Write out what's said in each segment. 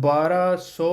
1200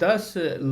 10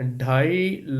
2.5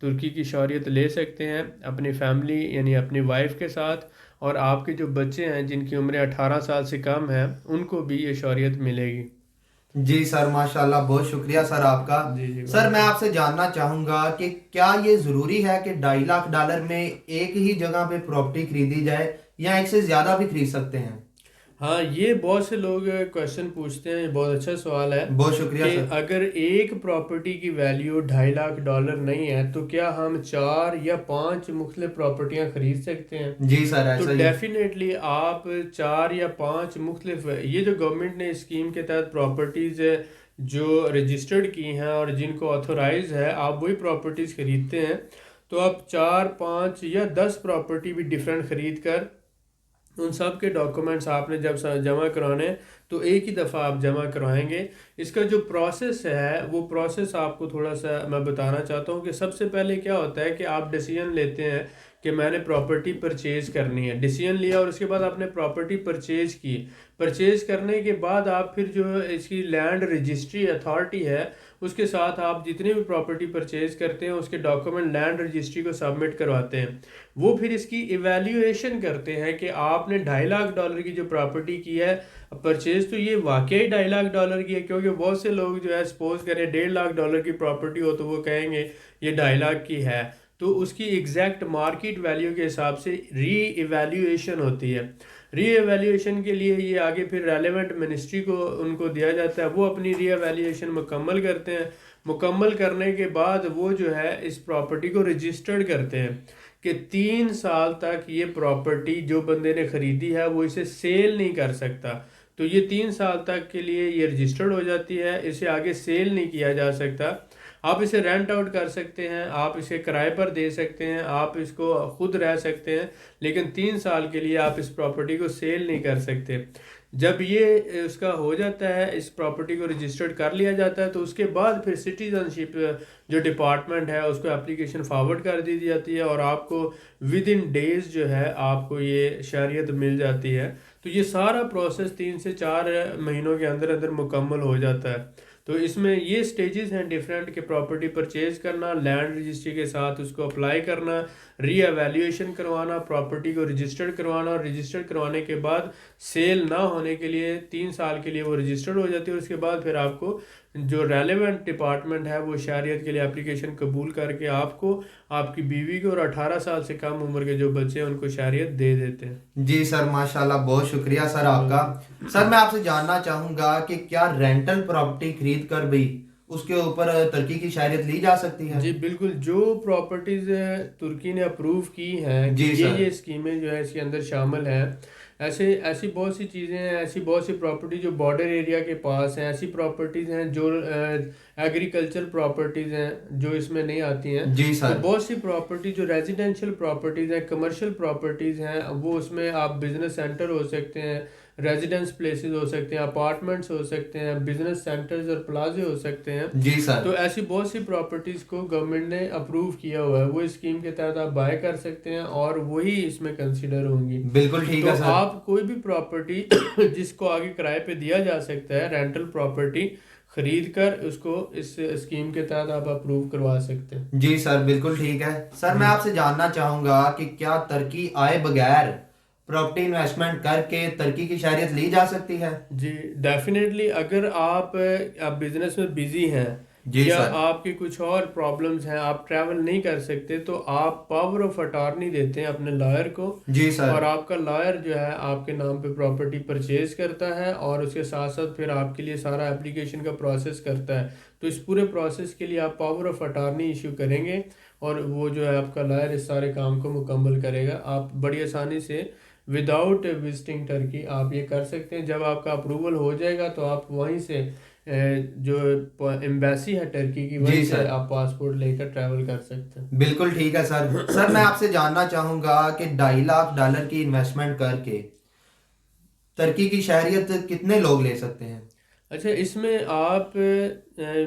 ترکی کی شہریت لے سکتے ہیں اپنی فیملی یعنی اپنی وائف کے ساتھ، اور آپ کے جو بچے ہیں جن کی عمریں 18 سال سے کم ہیں ان کو بھی یہ شہریت ملے گی۔ جی سر، ماشاءاللہ، بہت شکریہ سر آپ کا۔ جی جی سر میں ویلکم۔ آپ سے جاننا چاہوں گا کہ کیا یہ ضروری ہے کہ $2.5 لاکھ میں ایک ہی جگہ پہ پراپرٹی خریدی جائے یا ایک سے زیادہ بھی خرید سکتے ہیں؟ ہاں، یہ بہت سے لوگ کوشچن پوچھتے ہیں، یہ بہت اچھا سوال ہے بہت شکریہ کہ سر۔ اگر ایک پراپرٹی کی ویلیو $2.5 لاکھ نہیں ہے تو کیا ہم 4 یا 5 مختلف پراپرٹیاں خرید سکتے ہیں؟ جی سر، تو ایسا ہی ہے۔ ڈیفینیٹلی آپ 4 یا 5 مختلف، یہ جو گورنمنٹ نے اسکیم کے تحت پراپرٹیز جو رجسٹرڈ کی ہیں اور جن کو آتھورائز ہے آپ وہی پراپرٹیز خریدتے ہیں، تو آپ 4 5 یا 10 پراپرٹی بھی ڈیفرنٹ خرید کر ان سب کے ڈاکومنٹس آپ نے جب جمع کرانے تو ایک ہی دفعہ آپ جمع کروائیں گے۔ اس کا جو پروسیس ہے وہ پروسیس آپ کو تھوڑا سا میں بتانا چاہتا ہوں کہ سب سے پہلے کیا ہوتا ہے کہ آپ ڈیسیژن لیتے ہیں کہ میں نے پراپرٹی پرچیز کرنی ہے، ڈیسیژن لیا اور اس کے بعد آپ نے پراپرٹی پرچیز کی، پرچیز کرنے کے بعد آپ پھر جو اس کی لینڈ رجسٹری اتھارٹی ہے اس کے ساتھ آپ جتنے بھی پراپرٹی پرچیز کرتے ہیں اس کے ڈاکومنٹ لینڈ رجسٹری کو سبمٹ کرواتے ہیں، وہ پھر اس کی ایویلیویشن کرتے ہیں کہ آپ نے $2.5 لاکھ کی جو پراپرٹی کی ہے پرچیز، تو یہ واقعی $2.5 لاکھ کی ہے، کیونکہ بہت سے لوگ جو ہے سپوز کریں $1.5 لاکھ کی پراپرٹی ہو تو وہ کہیں گے یہ 2.5 لاکھ کی ہے، تو اس کی ایگزیکٹ مارکیٹ ویلیو کے حساب سے ری ایویلیویشن ہوتی ہے۔ ری ایویلیویشن کے لیے یہ آگے پھر ریلیونٹ منسٹری کو ان کو دیا جاتا ہے، وہ اپنی ری ایویلیویشن مکمل کرتے ہیں، مکمل کرنے کے بعد وہ جو ہے اس پراپرٹی کو رجسٹرڈ کرتے ہیں کہ 3 سال تک یہ پراپرٹی جو بندے نے خریدی ہے وہ اسے سیل نہیں کر سکتا، تو یہ 3 سال تک کے لیے یہ رجسٹرڈ ہو جاتی ہے، اسے آگے سیل نہیں کیا جا سکتا۔ آپ اسے رینٹ آؤٹ کر سکتے ہیں، آپ اسے کرائے پر دے سکتے ہیں، آپ اس کو خود رہ سکتے ہیں، لیکن 3 سال کے لیے آپ اس پراپرٹی کو سیل نہیں کر سکتے۔ جب یہ اس کا ہو جاتا ہے، اس پراپرٹی کو رجسٹرڈ کر لیا جاتا ہے، تو اس کے بعد پھر سٹیزن شپ جو ڈپارٹمنٹ ہے اس کو اپلیکیشن فارورڈ کر دی جاتی ہے اور آپ کو ود ان ڈیز جو ہے آپ کو یہ شہریت مل جاتی ہے۔ تو یہ سارا پروسیس 3 سے 4 مہینوں کے اندر اندر مکمل ہو جاتا ہے۔ تو اس میں یہ سٹیجز ہیں ڈیفرنٹ کہ پراپرٹی پرچیز کرنا، لینڈ رجسٹری کے ساتھ اس کو اپلائی کرنا، ری ایویلیویشن کروانا، پراپرٹی کو رجسٹرڈ کروانا، اور رجسٹرڈ کروانے کے بعد سیل نہ ہونے کے لیے 3 سال کے لیے وہ رجسٹرڈ ہو جاتی ہے، اور اس کے بعد پھر آپ کو جو ریلیونٹ ڈپارٹمنٹ ہے وہ شہریت کے لیے اپلیکیشن قبول کر کے آپ کو، آپ کی بیوی کو اور 18 سال سے کم عمر کے جو بچے ہیں ان کو شہریت دے دیتے ہیں۔ جی سر، ماشاءاللہ، بہت شکریہ سر آپ کا۔ سر میں آپ سے جاننا چاہوں گا کہ کیا رینٹل پراپرٹی خرید کر بھی اس کے اوپر ترکی کی شہریت لی جا سکتی ہے؟ جی بالکل، جو پراپرٹیز ترکی نے اپروو کی ہیں کہ جی سر۔ یہ اسکیمیں جو ہے اس کے اندر شامل ہیں، ایسی بہت سی چیزیں ہیں، ایسی بہت سی پراپرٹی جو بارڈر ایریا کے پاس ہیں، ایسی پراپرٹیز ہیں جو ایگریکلچر پراپرٹیز ہیں جو اس میں نہیں آتی ہیں، جی تو سر۔ بہت سی پراپرٹی جو ریزیڈینشیل پراپرٹیز ہیں، کمرشل پراپرٹیز ہیں، وہ اس میں آپ بزنس سینٹر ہو سکتے ہیں، ریزیڈنس پلیسز ہو سکتے ہیں، اپارٹمنٹس ہو سکتے ہیں، بزنس سینٹرز اور پلازے ہو سکتے ہیں۔ جی سر۔ تو ایسی بہت سی پراپرٹیز کو گورنمنٹ نے اپروو کیا ہوا ہے، وہ اسکیم کے تحت آپ بائی کر سکتے ہیں اور وہی اس میں کنسیڈر ہوں گی۔ بالکل ٹھیک تو ہے سر۔ آپ کوئی بھی پراپرٹی جس کو آگے کرائے پہ دیا جا سکتا ہے، رینٹل پراپرٹی خرید کر اس کو اس اسکیم کے تحت آپ اپروو کروا سکتے ہیں۔ جی سر، بالکل ٹھیک ہے سر۔ میں آپ سے جاننا چاہوں گا کہ کیا ترکی آئے بغیر پراپرٹی انویسٹمنٹ کر کے ترکی کی شہریت لی جا سکتی ہے؟ جی ڈیفینیٹلی، اگر آپ بزنس میں بزی ہیں جی یا سر۔ آپ کی کچھ اور پرابلمز ہیں، آپ ٹریول نہیں کر سکتے، تو آپ پاور آف اٹارنی دیتے ہیں اپنے لائر کو، جی سر۔ اور آپ کا لائر جو ہے آپ کے نام پہ پراپرٹی پرچیز کرتا ہے اور اس کے ساتھ ساتھ پھر آپ کے لیے سارا اپلیکیشن کا پروسیس کرتا ہے۔ تو اس پورے پروسیس کے لیے آپ پاور آف اٹارنی ایشو کریں گے اور وہ جو ہے آپ کا لائر اس سارے کام کو مکمل کرے گا۔ آپ بڑی آسانی سے وداؤٹ وزٹنگ ٹرکی آپ یہ کر سکتے ہیں۔ جب آپ کا اپروول ہو جائے گا تو آپ وہیں سے جو ایمبیسی ہے ٹرکی کی، وہیں جی سے سر۔ آپ پاسپورٹ لے کر ٹریول کر سکتے ہیں۔ بالکل ٹھیک ہے سر۔ سر میں آپ سے جاننا چاہوں گا کہ $2.5 لاکھ کی انویسٹمنٹ کر کے ترکی کی شہریت کتنے لوگ لے سکتے ہیں؟ اچھا، اس میں آپ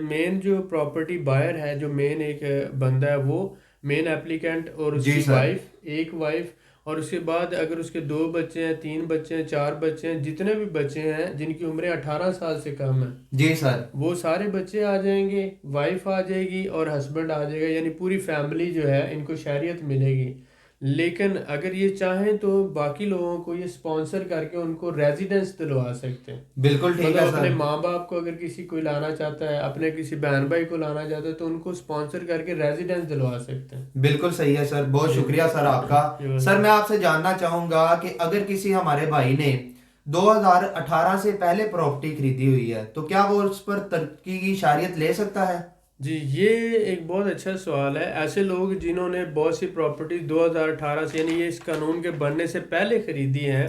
مین جو پراپرٹی بائر ہے، جو مین ایک بندہ ہے، وہ مین اپلیکنٹ اور اس جی کی سر۔ ایک وائف اور اس کے بعد اگر اس کے 2 بچے ہیں، 3 بچے ہیں، 4 بچے ہیں، جتنے بھی بچے ہیں جن کی عمریں 18 سال سے کم ہیں، جی سر، وہ سارے بچے آ جائیں گے، وائف آ جائے گی اور ہسبینڈ آ جائے گا، یعنی پوری فیملی جو ہے ان کو شہریت ملے گی۔ لیکن اگر یہ چاہیں تو باقی لوگوں کو یہ سپانسر کر کے ان کو ریزیڈنس دلوا سکتے ہیں۔ بالکل ٹھیک مطلب ہے اپنے سر، ماں باپ کو اگر کسی کوئی لانا چاہتا ہے، اپنے کسی بہن بھائی کو لانا چاہتا ہے، تو ان کو سپانسر کر کے ریزیڈنس دلوا سکتے ہیں۔ بالکل صحیح ہے سر، بہت جی شکریہ سر آپ کا۔ جی سر میں آپ سے جاننا چاہوں گا کہ اگر کسی ہمارے بھائی نے 2018 سے پہلے پراپرٹی خریدی ہوئی ہے تو کیا وہ اس پر ترکی کی شہریت لے سکتا ہے؟ جی، یہ ایک بہت اچھا سوال ہے۔ ایسے لوگ جنہوں نے بہت سی پراپرٹیز 2018 سے، یعنی یہ اس قانون کے بننے سے پہلے خریدی ہیں،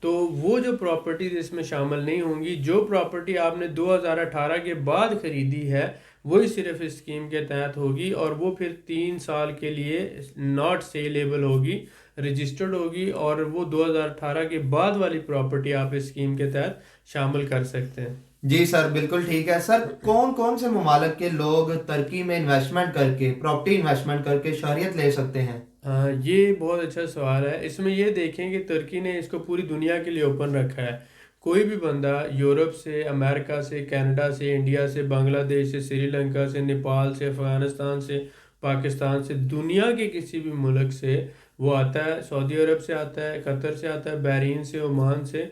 تو وہ جو پراپرٹیز اس میں شامل نہیں ہوں گی۔ جو پراپرٹی آپ نے 2018 کے بعد خریدی ہے وہی صرف اس اسکیم کے تحت ہوگی، اور وہ پھر 3 سال کے لیے ناٹ سیلیبل ہوگی، رجسٹرڈ ہوگی، اور وہ 2018 کے بعد والی پراپرٹی آپ اس اسکیم کے تحت شامل کر سکتے ہیں۔ جی سر، بالکل ٹھیک ہے سر۔ کون کون سے ممالک کے لوگ ترکی میں انویسٹمنٹ کر کے، پراپرٹی انویسٹمنٹ کر کے شہریت لے سکتے ہیں؟ ہاں، یہ بہت اچھا سوال ہے۔ اس میں یہ دیکھیں کہ ترکی نے اس کو پوری دنیا کے لیے اوپن رکھا ہے۔ کوئی بھی بندہ یورپ سے، امریکہ سے، کینیڈا سے، انڈیا سے، بنگلہ دیش سے، سری لنکا سے، نیپال سے، افغانستان سے، پاکستان سے، دنیا کے کسی بھی ملک سے وہ آتا ہے۔ سعودی عرب سے آتا ہے، قطر سے آتا ہے، بحرین سے، عمان سے،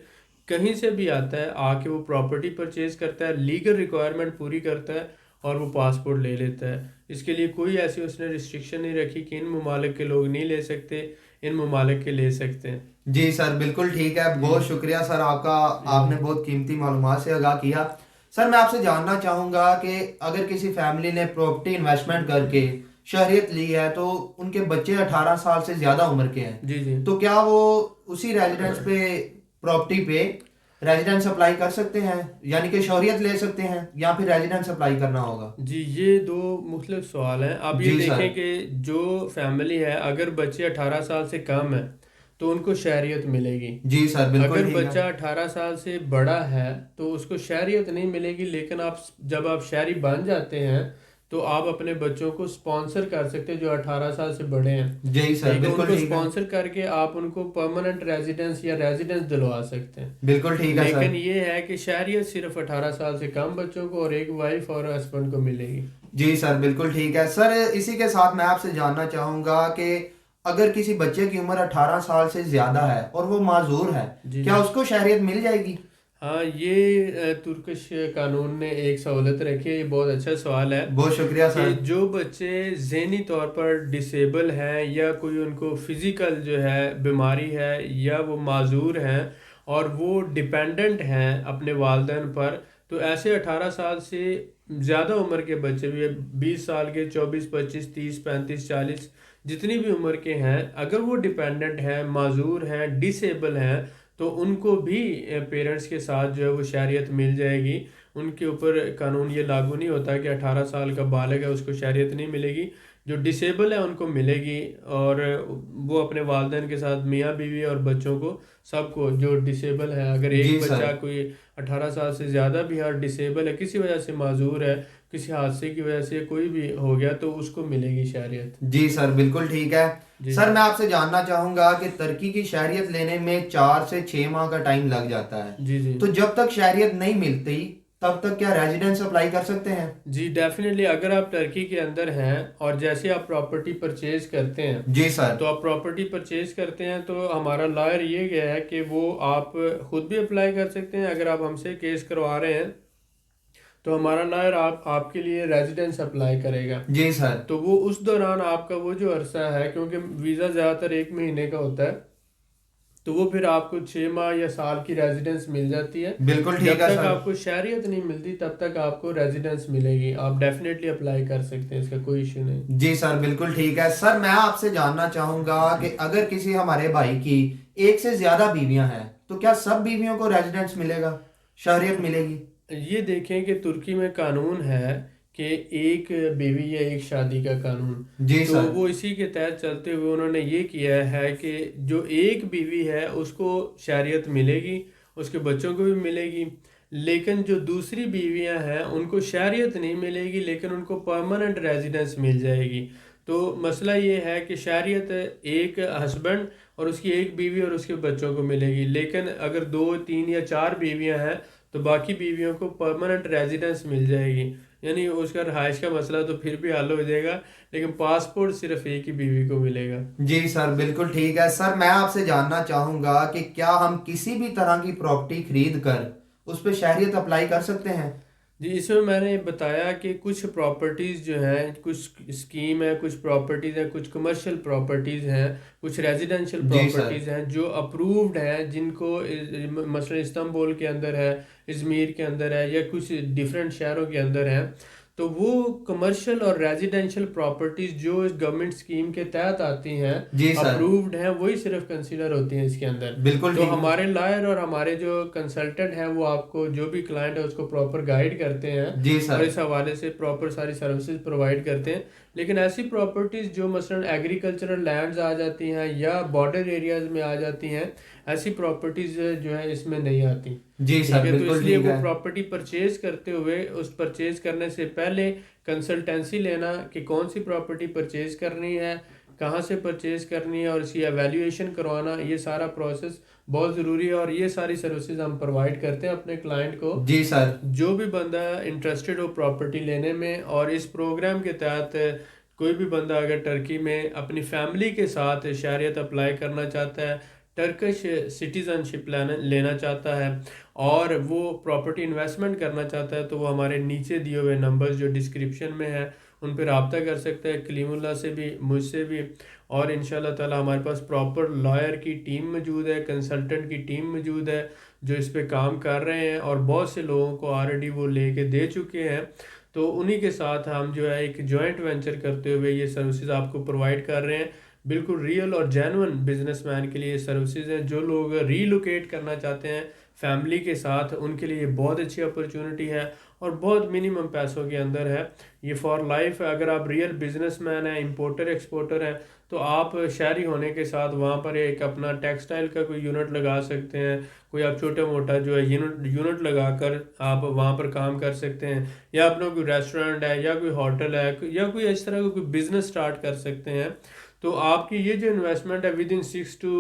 کہیں سے بھی آتا ہے، آ کے وہ پراپرٹی پرچیز کرتا ہے، لیگل ریکوائرمنٹ پوری کرتا ہے اور وہ پاسپورٹ لے لیتا ہے۔ اس کے لیے کوئی ایسی اس نے ریسٹرکشن نہیں رکھی کہ ان ممالک کے لوگ نہیں لے سکتے، ان ممالک کے لے سکتے ہیں۔ جی سر، بالکل ٹھیک ہے، جی بہت شکریہ سر آپ کا، آپ نے جی بہت قیمتی معلومات سے آگاہ کیا۔ سر میں آپ سے جاننا چاہوں گا کہ اگر کسی فیملی نے پراپرٹی انویسٹمنٹ کر کے شہریت لی ہے تو ان کے بچے 18 سال سے زیادہ عمر کے ہیں، جی جی تو کیا وہ اسی ریزیڈنس پہ، پراپرٹی پہ ریزیڈنس اپلائی کر سکتے ہیں، یعنی کہ شہریت لے سکتے ہیں، یا پھر ریزیڈنس اپلائی کرنا ہوگا؟ جی، یہ 2 مختلف سوال ہیں۔ آپ یہ جی سر، دیکھیں کہ جو فیملی ہے، اگر بچے 18 سال سے کم ہیں تو ان کو شہریت ملے گی۔ جی سر، بالکل اگر ٹھیک ہے، بچہ 18 سال سے بڑا ہے تو اس کو شہریت نہیں ملے گی، لیکن جب آپ شہری بن جاتے ہیں تو آپ اپنے بچوں کو سپانسر کر سکتے ہیں جو 18 سال سے بڑے ہیں۔ جی سر، ٹھیک ہے، ان بالکل کو ٹھیک ہے، سپانسر کر کے آپ ان کو پرماننٹ ریزیڈنس یا ریزیڈنس دلوا سکتے ہیں۔ بالکل ٹھیک ہے سر۔ لیکن یہ ہے کہ شہریت صرف 18 سال سے کم بچوں کو اور ایک وائف اور ہسبینڈ کو ملے گی۔ جی سر، بالکل ٹھیک ہے سر۔ اسی کے ساتھ میں آپ سے جاننا چاہوں گا کہ اگر کسی بچے کی عمر 18 سال سے زیادہ ہے اور وہ معذور ہے، جی کیا جی اس کو شہریت مل جائے گی؟ ہاں، یہ ترکش قانون نے ایک سہولت رکھی ہے۔ یہ بہت اچھا سوال ہے بہت شکریہ کہ سر۔ جو بچے ذہنی طور پر ڈسیبل ہیں، یا کوئی ان کو فزیکل جو ہے بیماری ہے، یا وہ معذور ہیں اور وہ ڈیپینڈنٹ ہیں اپنے والدین پر، تو ایسے 18 سال سے زیادہ عمر کے بچے بھی، 20 سال کے، 24، 25، 30، 35، 40، جتنی بھی عمر کے ہیں، اگر وہ ڈیپینڈنٹ ہیں، معذور ہیں، ڈسیبل ہیں، تو ان کو بھی پیرنٹس کے ساتھ جو ہے وہ شہریت مل جائے گی۔ ان کے اوپر قانون یہ لاگو نہیں ہوتا کہ 18 سال کا بالغ ہے اس کو شہریت نہیں ملے گی۔ جو ڈسیبل ہے ان کو ملے گی، اور وہ اپنے والدین کے ساتھ، میاں بیوی اور بچوں کو، سب کو جو ڈسیبل ہے، اگر ایک جی سر، بچہ کوئی 18 سال سے زیادہ بھی ہے اور ڈسیبل ہے، کسی وجہ سے معذور ہے، کسی حادثے کی وجہ سے کوئی بھی ہو گیا، تو اس کو ملے گی شہریت۔ جی سر، بالکل ٹھیک ہے جی سر۔ میں آپ سے جاننا چاہوں گا کہ ترکی کی شہریت لینے میں 4 سے 6 ماہ کا ٹائم لگ جاتا ہے، جی جی تو جب تک شہریت نہیں ملتی تب تک کیا ریزیڈنس اپلائی کر سکتے ہیں؟ جی، ڈیفینیٹلی اگر آپ ترکی کے اندر ہیں اور جیسے آپ پراپرٹی پرچیز کرتے ہیں، جی سر، تو آپ پراپرٹی پرچیز کرتے ہیں تو ہمارا لائر یہ گیا ہے کہ وہ آپ خود بھی اپلائی کر سکتے ہیں۔ اگر آپ ہم سے کیس کروا رہے ہیں تو ہمارا لائر آپ کے لیے ریزیڈنس اپلائی کرے گا۔ جی سر، تو وہ اس دوران آپ کا وہ جو عرصہ ہے، کیونکہ ویزا زیادہ تر 1 مہینے کا ہوتا ہے، تو وہ پھر آپ کو 6 ماہ یا سال کی ریزیڈنس مل جاتی ہے۔ بالکل ٹھیک جب ہے تک سر۔ آپ کو شہریت نہیں ملتی تب تک آپ کو ریزیڈنس ملے گی۔ آپ ڈیفینیٹلی اپلائی کر سکتے ہیں، اس کا کوئی ایشو نہیں۔ جی سر، بالکل ٹھیک ہے سر۔ میں آپ سے جاننا چاہوں گا کہ اگر کسی ہمارے بھائی کی ایک سے زیادہ بیویاں ہیں تو کیا سب بیویوں کو ریزیڈنس ملے گا، شہریت ملے گی؟ یہ دیکھیں کہ ترکی میں قانون ہے کہ ایک بیوی یا ایک شادی کا قانون، جی تو سر، وہ اسی کے تحت چلتے ہوئے انہوں نے یہ کیا ہے کہ جو ایک بیوی ہے اس کو شہریت ملے گی، اس کے بچوں کو بھی ملے گی، لیکن جو دوسری بیویاں ہیں ان کو شہریت نہیں ملے گی، لیکن ان کو پرماننٹ ریزیڈنس مل جائے گی۔ تو مسئلہ یہ ہے کہ شہریت ایک ہسبینڈ اور اس کی ایک بیوی اور اس کے بچوں کو ملے گی، لیکن اگر 2 3 یا 4 بیویاں ہیں تو باقی بیویوں کو پرماننٹ ریزیڈنس مل جائے گی، یعنی اس کا رہائش کا مسئلہ تو پھر بھی حل ہو جائے گا، لیکن پاسپورٹ صرف ایک ہی بیوی کو ملے گا۔ جی سر، بالکل ٹھیک ہے سر۔ میں آپ سے جاننا چاہوں گا کہ کیا ہم کسی بھی طرح کی پراپرٹی خرید کر اس پہ شہریت اپلائی کر سکتے ہیں؟ جی، اس میں میں نے بتایا کہ کچھ پراپرٹیز جو ہیں، کچھ اسکیم ہے، کچھ پراپرٹیز ہیں، کچھ کمرشل پراپرٹیز ہیں، کچھ ریزیڈنشل جی سر۔ پراپرٹیز ہیں جو اپرووڈ ہیں، جن کو مثلا استنبول کے اندر ہے، ازمیر کے اندر ہے، یا کچھ ڈیفرنٹ شہروں کے اندر ہیں، تو وہ کمرشل اور ریزیڈنشل پراپرٹیز جو اس گورنمنٹ اسکیم کے تحت آتی ہیں، جی سر، اپرووڈ ہیں، وہی صرف کنسیڈر ہوتی ہیں اس کے اندر۔ بالکل تو ٹھیک ہے۔ ہمارے لائر اور ہمارے جو کنسلٹنٹ ہیں وہ آپ کو جو بھی کلائنٹ ہے اس کو پراپر گائیڈ کرتے ہیں جی اور سر۔ اس حوالے سے پراپر ساری سروسز پرووائڈ کرتے ہیں۔ لیکن ایسی پراپرٹیز جو مثلا ایگریکلچرل لینڈز آ جاتی ہیں یا بارڈر ایریاز میں آ جاتی ہیں، ایسی پراپرٹیز جو ہے اس میں نہیں آتی، جی ٹھیک سر، ہے؟ تو اس بالکل لیے ٹھیک وہ ہے۔ پراپرٹی پرچیز کرتے ہوئے اس پرچیز کرنے سے پہلے کنسلٹنسی لینا کہ کون سی پراپرٹی پرچیز کرنی ہے، کہاں سے پرچیز کرنی ہے، اور اس کی ایویلیویشن کروانا، یہ سارا پروسیس بہت ضروری ہے، اور یہ ساری سروسز ہم پرووائڈ کرتے ہیں اپنے کلائنٹ کو۔ جی سر۔ جو بھی بندہ انٹرسٹڈ ہو پراپرٹی لینے میں، اور اس پروگرام کے تحت کوئی بھی بندہ اگر ٹرکی میں اپنی فیملی کے ساتھ شہریت اپلائی کرنا چاہتا ہے، ٹرکش سٹیزن شپ لینا چاہتا ہے، اور وہ پراپرٹی انویسٹمنٹ کرنا چاہتا ہے، تو وہ ہمارے نیچے دیے ہوئے نمبرز جو ڈسکرپشن میں ہیں ان پہ رابطہ کر سکتا ہے، کلیم اللہ سے بھی، مجھ سے بھی، اور انشاءاللہ تعالی ہمارے پاس پراپر لائر کی ٹیم موجود ہے، کنسلٹنٹ کی ٹیم موجود ہے جو اس پہ کام کر رہے ہیں، اور بہت سے لوگوں کو آلریڈی وہ لے کے دے چکے ہیں۔ تو انہی کے ساتھ ہم جو ہے ایک جوائنٹ وینچر کرتے ہوئے یہ سروسز آپ کو پرووائڈ کر رہے ہیں۔ بالکل ریئل اور جینون بزنس مین کے لیے یہ سروسز ہیں، جو لوگ ریلوکیٹ کرنا چاہتے ہیں فیملی کے ساتھ، ان کے لیے یہ بہت اچھی اپرچونٹی ہے، اور بہت منیمم پیسوں کے اندر ہے یہ فار لائف۔ اگر آپ ریئل بزنس مین ہیں، امپورٹر ایکسپورٹر ہیں، تو آپ شہری ہونے کے ساتھ وہاں پر ایک اپنا ٹیکسٹائل کا کوئی یونٹ لگا سکتے ہیں، کوئی آپ چھوٹا موٹا جو ہے یونٹ لگا کر آپ وہاں پر کام کر سکتے ہیں، یا اپنا کوئی ریسٹورنٹ ہے یا کوئی ہوٹل ہے یا کوئی اس طرح کا کوئی بزنس سٹارٹ کر سکتے ہیں۔ تو آپ کی یہ جو انویسٹمنٹ ہے ود ان 6 to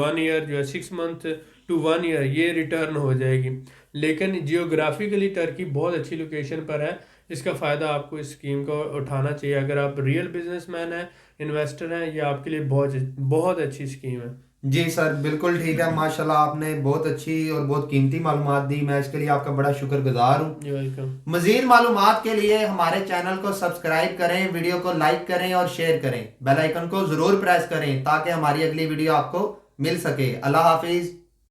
1 ایئر جو ہے 6 month to 1 year یہ ریٹرن ہو جائے گی۔ لیکن جیوگرافیکلی ٹرکی بہت اچھی لوکیشن پر ہے، اس کا فائدہ آپ کو اس اسکیم کو اٹھانا چاہیے۔ اگر آپ ریئل بزنس مین ہیں، انویسٹر ہیں، یہ آپ کے لیے بہت اچھی اسکیم ہے۔ جی سر، بالکل ٹھیک ہے۔ ماشاءاللہ آپ نے بہت اچھی اور بہت قیمتی معلومات دی، میں اس کے لیے آپ کا بڑا شکر گزار ہوں۔ جی ویلکم۔ مزید معلومات کے لیے ہمارے چینل کو سبسکرائب کریں، ویڈیو کو لائک کریں اور شیئر کریں، بیل آئیکن کو ضرور پریس کریں تاکہ ہماری اگلی ویڈیو آپ کو مل سکے۔ اللہ حافظ۔